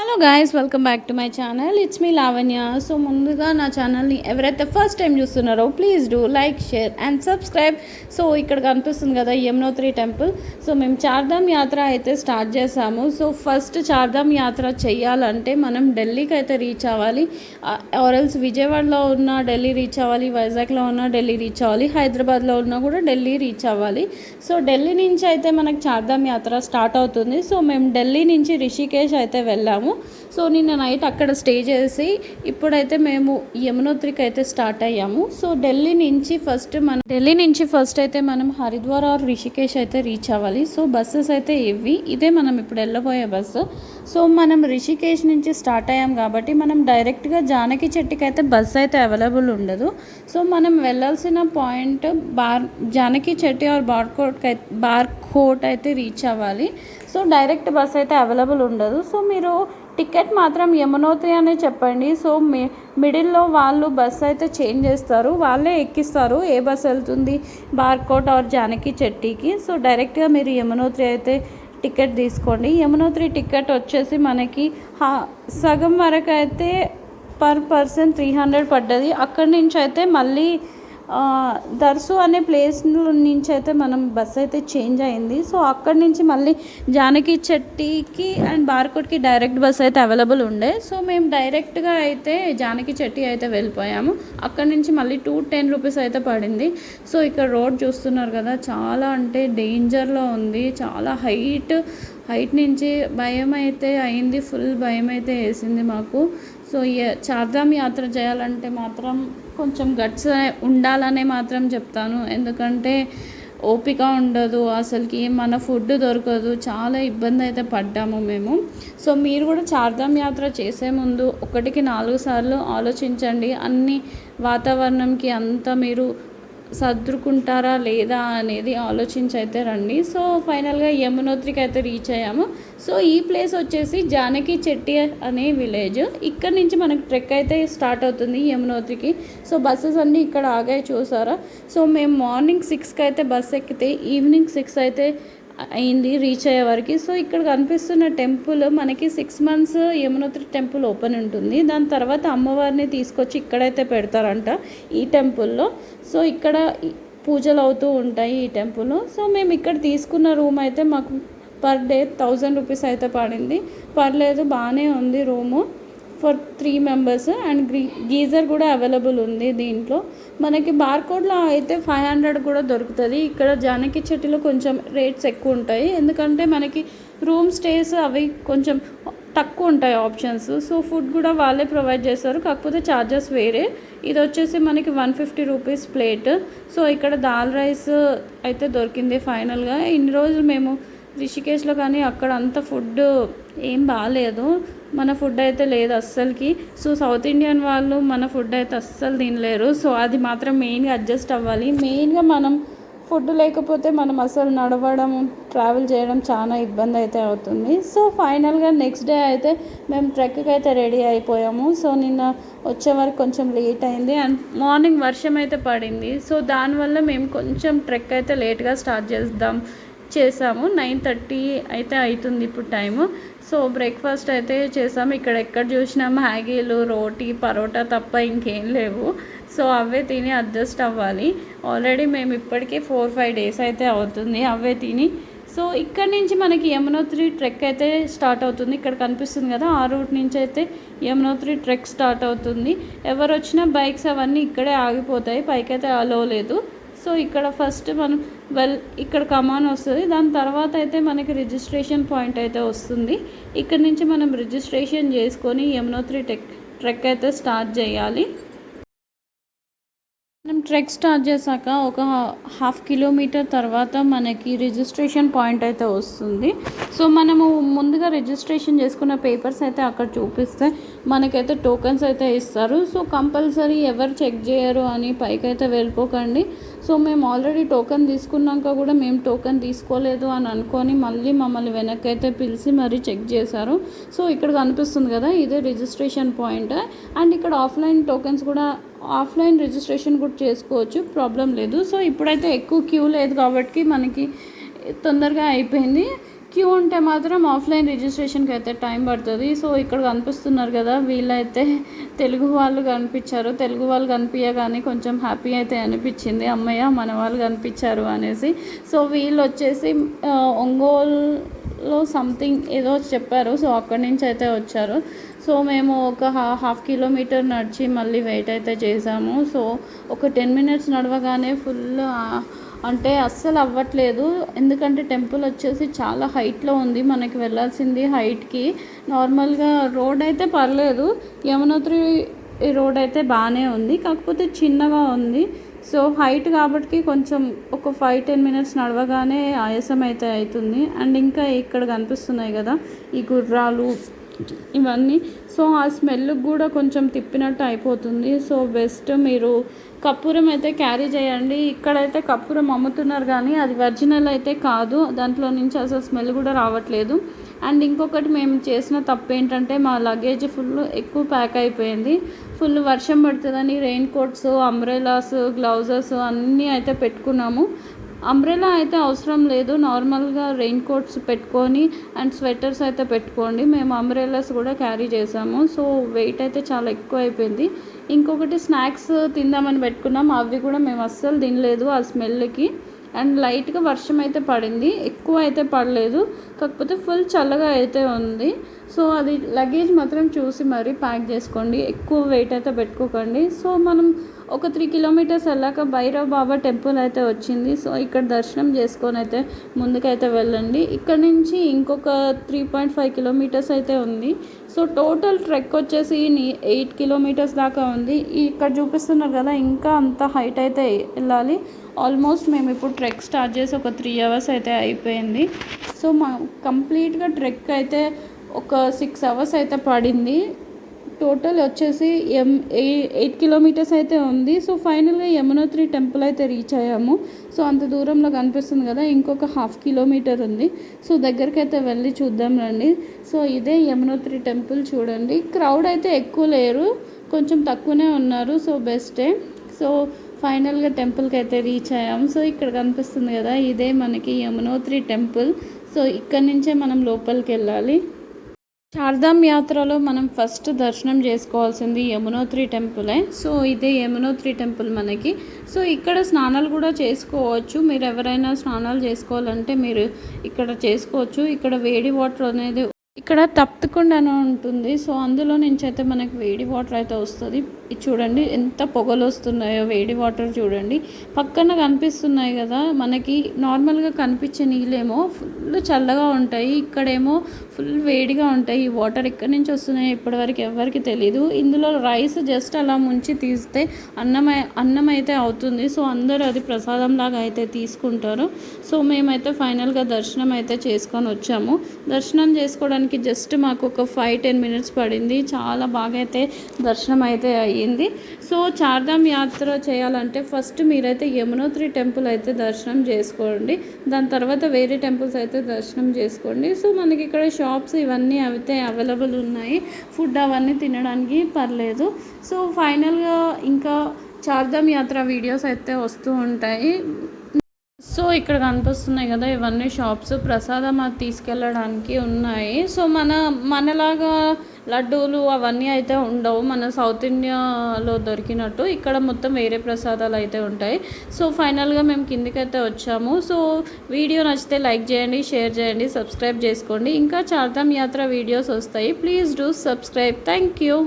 Hello guys, welcome back to my channel. It's me Lavanya. So ముందుగా నా ఛానల్ని ఎవరైతే ఫస్ట్ టైం చూస్తున్నారో please do like, share and subscribe. So ఇక్కడ కనిపిస్తుంది కదా యమునోత్రి టెంపుల్. సో మేము చార్ధామ్ యాత్ర అయితే స్టార్ట్ చేసాము. సో ఫస్ట్ చార్ధామ్ యాత్ర చేయాలంటే మనం ఢిల్లీకి అయితే రీచ్ అవ్వాలి. ఆర్ఎల్స్ విజయవాడలో ఉన్న ఢిల్లీ రీచ్ అవ్వాలి, వైజాగ్లో ఉన్న ఢిల్లీ రీచ్ అవ్వాలి, హైదరాబాద్లో ఉన్న కూడా ఢిల్లీ రీచ్ అవ్వాలి. సో ఢిల్లీ నుంచి అయితే మనకు చార్ధామ్ యాత్ర స్టార్ట్ అవుతుంది. సో మేము ఢిల్లీ నుంచి రిషికేష్ అయితే వెళ్ళాము. సో నిన్న నైట్ అక్కడ స్టే చేసి ఇప్పుడైతే మేము యమునోత్రికి అయితే స్టార్ట్ అయ్యాము. సో ఢిల్లీ నుంచి ఫస్ట్ అయితే మనం హరిద్వార్ ఆర్ రిషికేష్ అయితే రీచ్ అవ్వాలి. సో బస్సెస్ అయితే ఇదే మనం ఇప్పుడు వెళ్ళబోయే బస్సు. సో మనం రిషికేష్ నుంచి స్టార్ట్ అయ్యాం కాబట్టి మనం డైరెక్ట్గా జానకి చెట్టుకి అయితే బస్సు అయితే అవైలబుల్ ఉండదు. సో మనం వెళ్ళాల్సిన పాయింట్ జానకి చెట్టు ఆర్ బార్కోట్ అయితే రీచ్ అవ్వాలి. సో డైరెక్ట్ బస్ అయితే అవైలబుల్ ఉండదు. సో మీరు టికెట్ మాత్రం యమునోత్రి అనే చెప్పండి. సో మిడిల్లో వాళ్ళు బస్ అయితే చేంజ్ చేస్తారు, వాళ్ళే ఎక్కిస్తారు ఏ బస్ వెళ్తుంది బార్కోట్ ఆర్ జానకి చెట్టికి. సో డైరెక్ట్గా మీరు యమునోత్రి అయితే టికెట్ తీసుకోండి. యమునోత్రి టికెట్ వచ్చేసి మనకి సగం వరకు అయితే పర్ పర్సన్ 300 పడ్డది. అక్కడి నుంచి అయితే మళ్ళీ దర్సు అనే ప్లేస్ నుంచి అయితే మనం బస్ అయితే చేంజ్ అయింది. సో అక్కడి నుంచి మళ్ళీ జానకి చెట్టికి అండ్ బార్కోట్కి డైరెక్ట్ బస్ అయితే అవైలబుల్ ఉండే. సో మేము డైరెక్ట్గా అయితే జానకి చెట్టి అయితే వెళ్ళిపోయాము. అక్కడి నుంచి మళ్ళీ 210 రూపీస్ అయితే పడింది. సో ఇక్కడ రోడ్ చూస్తున్నారు కదా, చాలా అంటే డేంజర్లో ఉంది. చాలా హైట్ నుంచి భయం అయితే అయింది, ఫుల్ భయం అయితే వేసింది మాకు. సో చార్ధామ్ యాత్ర చేయాలంటే మాత్రం కొంచెం గట్స్ ఉండాలనే మాత్రం చెప్తాను. ఎందుకంటే ఓపిక ఉండదు అసలుకి, మన ఫుడ్ దొరకదు, చాలా ఇబ్బంది అయితే పడ్డాము మేము. సో మీరు కూడా చార్ధామ్ యాత్ర చేసే ముందు 1కి 4 సార్లు ఆలోచించండి. అన్ని వాతావరణంకి అంతా మీరు సర్దుకుంటారా లేదా అనేది ఆలోచించి అయితే రండి. సో ఫైనల్గా యమునోత్రికి అయితే రీచ్ అయ్యాము. సో ఈ ప్లేస్ వచ్చేసి జానకి చెట్టి అనే విలేజ్. ఇక్కడ నుంచి మనకు ట్రెక్ అయితే స్టార్ట్ అవుతుంది యమునోత్రికి. సో బస్సెస్ అన్నీ ఇక్కడ ఆగాయి చూసారా. సో మేము మార్నింగ్ 6కి అయితే బస్ ఎక్కితే ఈవినింగ్ 6 అయితే అయింది రీచ్ అయ్యే వరకు. సో ఇక్కడ కనిపిస్తున్న టెంపుల్ మనకి 6 మంత్స్ యమునోత్రి టెంపుల్ ఓపెన్ ఉంటుంది. దాని తర్వాత అమ్మవారిని తీసుకొచ్చి ఇక్కడైతే పెడతారంట ఈ టెంపుల్లో. సో ఇక్కడ పూజలు అవుతూ ఉంటాయి ఈ టెంపుల్. సో మేము ఇక్కడ తీసుకున్న రూమ్ అయితే మాకు పర్ డే 1000 రూపీస్ అయితే పడింది. పర్లేదు, బాగానే ఉంది room for 3 members. And geyser కూడా అవైలబుల్ ఉంది దీంట్లో. మనకి బార్కోడ్లో అయితే 500 కూడా దొరుకుతుంది. ఇక్కడ జానకి చెట్టులో కొంచెం రేట్స్ ఎక్కువ ఉంటాయి, ఎందుకంటే మనకి రూమ్ స్టేస్ అవి కొంచెం తక్కువ ఉంటాయి ఆప్షన్స్. సో ఫుడ్ కూడా వాళ్ళే ప్రొవైడ్ చేస్తారు, కాకపోతే ఛార్జెస్ వేరే. ఇది వచ్చేసి మనకి 150 రూపీస్ ప్లేట్. సో ఇక్కడ దాల్ రైస్ అయితే దొరికింది ఫైనల్గా. ఇన్ని రోజులు మేము రిషికేష్లో కానీ అక్కడ అంత ఫుడ్ ఏం బాగాలేదు, మన ఫుడ్ అయితే లేదు అస్సలకి. సో సౌత్ ఇండియన్ వాళ్ళు మన ఫుడ్ అయితే అస్సలు తినలేరు. సో అది మాత్రం మెయిన్గా అడ్జస్ట్ అవ్వాలి. మెయిన్గా మనం ఫుడ్ లేకపోతే మనం అసలు నడవడం, ట్రావెల్ చేయడం చాలా ఇబ్బంది అయితే అవుతుంది. సో ఫైనల్గా నెక్స్ట్ డే అయితే మేము ట్రెక్కి అయితే రెడీ అయిపోయాము. సో నిన్న వచ్చే వరకు కొంచెం లేట్ అయింది అండ్ మార్నింగ్ వర్షం అయితే పడింది. సో దానివల్ల మేము కొంచెం ట్రెక్ అయితే లేట్గా స్టార్ట్ చేసాము. 9:30 అయితే అవుతుంది ఇప్పుడు టైము. సో బ్రేక్ఫాస్ట్ అయితే చేసాము. ఇక్కడ ఎక్కడ చూసినా మ్యాగీలు, రోటీ, పరోటా తప్ప ఇంకేం లేవు. సో అవే తిని అడ్జస్ట్ అవ్వాలి. ఆల్రెడీ మేము ఇప్పటికే 4-5 డేస్ అయితే అవుతుంది అవే తిని. సో ఇక్కడ నుంచి మనకి యమునోత్రి ట్రెక్ అయితే స్టార్ట్ అవుతుంది. ఇక్కడ కనిపిస్తుంది కదా, ఆ రూట్ నుంచి అయితే యమునోత్రి ట్రెక్ స్టార్ట్ అవుతుంది. ఎవరు వచ్చినా బైక్స్ అవన్నీ ఇక్కడే ఆగిపోతాయి, పైకైతే అలో లేదు. సో ఇక్కడ ఫస్ట్ మనం ఇక్కడ కమాన్ వస్తుంది. దాని తర్వాత అయితే మనకి రిజిస్ట్రేషన్ పాయింట్ అయితే వస్తుంది. ఇక్కడ నుంచి మనం రిజిస్ట్రేషన్ చేసుకొని యమునోత్రి ట్రెక్ అయితే స్టార్ట్ చేయాలి. మనం ట్రెక్ స్టార్ట్ చేశాక ఒక 1/2 కిలోమీటర్ తర్వాత మనకి రిజిస్ట్రేషన్ పాయింట్ అయితే వస్తుంది. సో మనము ముందుగా రిజిస్ట్రేషన్ చేసుకున్న పేపర్స్ అయితే అక్కడ చూపిస్తే మనకైతే టోకెన్స్ అయితే ఇస్తారు. సో కంపల్సరీ ఎవరు చెక్ చేయరు అని పైకైతే వెళ్ళిపోకండి. సో మేము ఆల్రెడీ టోకెన్ తీసుకున్నాక కూడా మేము టోకెన్ తీసుకోలేదు అని అనుకొని మళ్ళీ మమ్మల్ని వెనక్కి అయితే పిలిచి మరీ చెక్ చేశారు. సో ఇక్కడ కనిపిస్తుంది కదా, ఇదే రిజిస్ట్రేషన్ పాయింట్. అండ్ ఇక్కడ ఆఫ్లైన్ రిజిస్ట్రేషన్ కూడా చేసుకోవచ్చు, ప్రాబ్లం లేదు. సో ఇప్పుడైతే ఎక్కువ క్యూ లేదు కాబట్టి మనకి తొందరగా అయిపోయింది. క్యూ ఉంటే మాత్రం ఆఫ్లైన్ రిజిస్ట్రేషన్కి అయితే టైం పడుతుంది. సో ఇక్కడ కనిపిస్తున్నారు కదా, వీళ్ళైతే తెలుగు వాళ్ళు కనిపించారు. తెలుగు వాళ్ళు కనిపించగానే కొంచెం హ్యాపీ అయితే అనిపించింది, అమ్మయ్య మన వాళ్ళు కనిపించారు అనేసి. సో వీళ్ళు వచ్చేసి ఒంగోలులో సంథింగ్ ఏదో చెప్పారు. సో అక్కడి నుంచి అయితే వచ్చారు. సో మేము ఒక హాఫ్ కిలోమీటర్ నడిచి మళ్ళీ వెయిట్ అయితే చేసాము. సో ఒక 10 minutes నడవగానే ఫుల్ అంటే అస్సలు అవ్వట్లేదు. ఎందుకంటే టెంపుల్ వచ్చేసి చాలా హైట్లో ఉంది, మనకి వెళ్ళాల్సింది హైట్కి. నార్మల్గా రోడ్ అయితే పర్లేదు, యమునోత్రి రోడ్ అయితే బాగానే ఉంది, కాకపోతే చిన్నగా ఉంది. సో హైట్ కాబట్టి కొంచెం ఒక 5-10 minutes నడవగానే ఆయాసం అయితే అవుతుంది. అండ్ ఇంకా ఇక్కడ కనిపిస్తున్నాయి కదా ఈ గుర్రాలు ఇవన్నీ, సో ఆ స్మెల్కి కూడా కొంచెం తిప్పినట్టు అయిపోతుంది. సో బెస్ట్ మీరు కర్పూరం అయితే క్యారీ చేయండి. ఇక్కడైతే కర్పూరం అమ్ముతున్నారు కానీ అది ఒరిజినల్ అయితే కాదు, దాంట్లో నుంచి అసలు స్మెల్ కూడా రావట్లేదు. అండ్ ఇంకొకటి మేము చేసిన తప్పు ఏంటంటే మా లగేజ్ ఫుల్ ఎక్కువ ప్యాక్ అయిపోయింది. ఫుల్ వర్షం పడుతుందని రెయిన్ కోట్స్, అంబ్రెలాస్, గ్లౌజెస్ అన్నీ అయితే పెట్టుకున్నాము. అంబ్రెలా అయితే అవసరం లేదు, నార్మల్గా రెయిన్ కోట్స్ పెట్టుకొని అండ్ స్వెటర్స్ అయితే పెట్టుకోండి. మేము అంబ్రెలాస్ కూడా క్యారీ చేసాము. సో వెయిట్ అయితే చాలా ఎక్కువ అయిపోయింది. ఇంకొకటి స్నాక్స్ తిందామని పెట్టుకున్నాం, అవి కూడా మేము అస్సలు తినలేదు ఆ స్మెల్కి. అండ్ లైట్గా వర్షం అయితే పడింది, ఎక్కువ అయితే పడలేదు, కాకపోతే ఫుల్ చల్లగా అయితే ఉంది. సో అది లగేజ్ మాత్రం చూసి మరీ ప్యాక్ చేసుకోండి, ఎక్కువ వెయిట్ అయితే పెట్టుకోకండి. సో మనం ఒక 3 kilometers వెళ్ళాక భైరవ్ బాబా టెంపుల్ అయితే వచ్చింది. సో ఇక్కడ దర్శనం చేసుకొని అయితే ముందుకైతే వెళ్ళండి. ఇక్కడ నుంచి ఇంకొక 3.5 kilometers అయితే ఉంది. సో టోటల్ ట్రెక్ వచ్చేసి 8 kilometers దాకా ఉంది. ఇక్కడ చూపిస్తున్నారు కదా, ఇంకా అంత హైట్ అయితే వెళ్ళాలి. ఆల్మోస్ట్ మేము ఇప్పుడు ట్రెక్ స్టార్ట్ చేసి ఒక 3 hours అయితే అయిపోయింది. సో కంప్లీట్గా ట్రెక్ అయితే ఒక 6 hours అయితే పడింది. టోటల్ వచ్చేసి 8 kilometers అయితే ఉంది. సో ఫైనల్గా యమునోత్రి టెంపుల్ అయితే రీచ్ అయ్యాము. సో అంత దూరంలో కనిపిస్తుంది కదా, ఇంకొక 1/2 kilometer ఉంది. సో దగ్గరికి అయితే వెళ్ళి చూద్దాం రండి. సో ఇదే యమునోత్రి టెంపుల్ చూడండి. క్రౌడ్ అయితే ఎక్కువ లేరు, కొంచెం తక్కువనే ఉన్నారు. సో బెస్టే. సో ఫైనల్గా టెంపుల్కి అయితే రీచ్ అయ్యాము. సో ఇక్కడ కనిపిస్తుంది కదా, ఇదే మనకి యమునోత్రి టెంపుల్. సో ఇక్కడ నుంచే మనం లోపలికి వెళ్ళాలి. చార్ధామ్ యాత్రలో మనం ఫస్ట్ దర్శనం చేసుకోవాల్సింది యమునోత్రి టెంపులే. సో ఇదే యమునోత్రి టెంపుల్ మనకి. సో ఇక్కడ స్నానాలు కూడా చేసుకోవచ్చు, మీరు ఎవరైనా స్నానాలు చేసుకోవాలంటే మీరు ఇక్కడ చేసుకోవచ్చు. ఇక్కడ వేడి వాటర్ అనేది ఇక్కడ తప్పకుండా ఉంటుంది. సో అందులో నుంచి అయితే మనకి వేడి వాటర్ అయితే వస్తుంది. ఇది చూడండి ఎంత పొగలు వస్తున్నాయో, వేడి వాటర్ చూడండి. పక్కన కనిపిస్తున్నాయి కదా, మనకి నార్మల్గా కనిపించే నీళ్ళేమో ఫుల్ చల్లగా ఉంటాయి, ఇక్కడేమో ఫుల్ వేడిగా ఉంటాయి. ఈ వాటర్ ఎక్కడి నుంచి వస్తున్నాయో ఇప్పటివరకు ఎవరికి తెలీదు. ఇందులో రైస్ జస్ట్ అలా ముంచి తీస్తే అన్నం అయితే అవుతుంది. సో అందరూ అది ప్రసాదంలాగా అయితే తీసుకుంటారు. సో మేమైతే ఫైనల్గా దర్శనం అయితే చేసుకొని వచ్చాము. దర్శనం చేసుకోవడానికి జస్ట్ మాకు ఒక 5-10 minutes పడింది. చాలా బాగా అయితే దర్శనం అయితే అయ్యింది. సో చార్ధామ్ యాత్ర చేయాలంటే ఫస్ట్ మీరైతే యమునోత్రి టెంపుల్ అయితే దర్శనం చేసుకోండి, దాని తర్వాత వేరే టెంపుల్స్ అయితే దర్శనం చేసుకోండి. సో మనకి ఇక్కడ షాప్స్ ఇవన్నీ అయితే అవైలబుల్ ఉన్నాయి, ఫుడ్ అవన్నీ తినడానికి పర్లేదు. సో ఫైనల్గా ఇంకా చార్ధామ్ యాత్ర వీడియోస్ అయితే వస్తూ ఉంటాయి. సో ఇక్కడ కనిపిస్తున్నాయి కదా, ఇవన్నీ షాప్స్ ప్రసాదం అది తీసుకెళ్ళడానికి ఉన్నాయి. సో మనలాగా లడ్డూలు అవన్నీ అయితే ఉండవు, మన సౌత్ ఇండియాలో దొరికినట్టు ఇక్కడ మొత్తం వేరే ప్రసాదాలు అయితే ఉంటాయి. సో ఫైనల్గా మేము కిందికైతే వచ్చాము. సో వీడియో నచ్చితే లైక్ చేయండి, షేర్ చేయండి, సబ్స్క్రైబ్ చేసుకోండి. ఇంకా చార్ధామ్ యాత్ర వీడియోస్ వస్తాయి, please do subscribe. Thank you.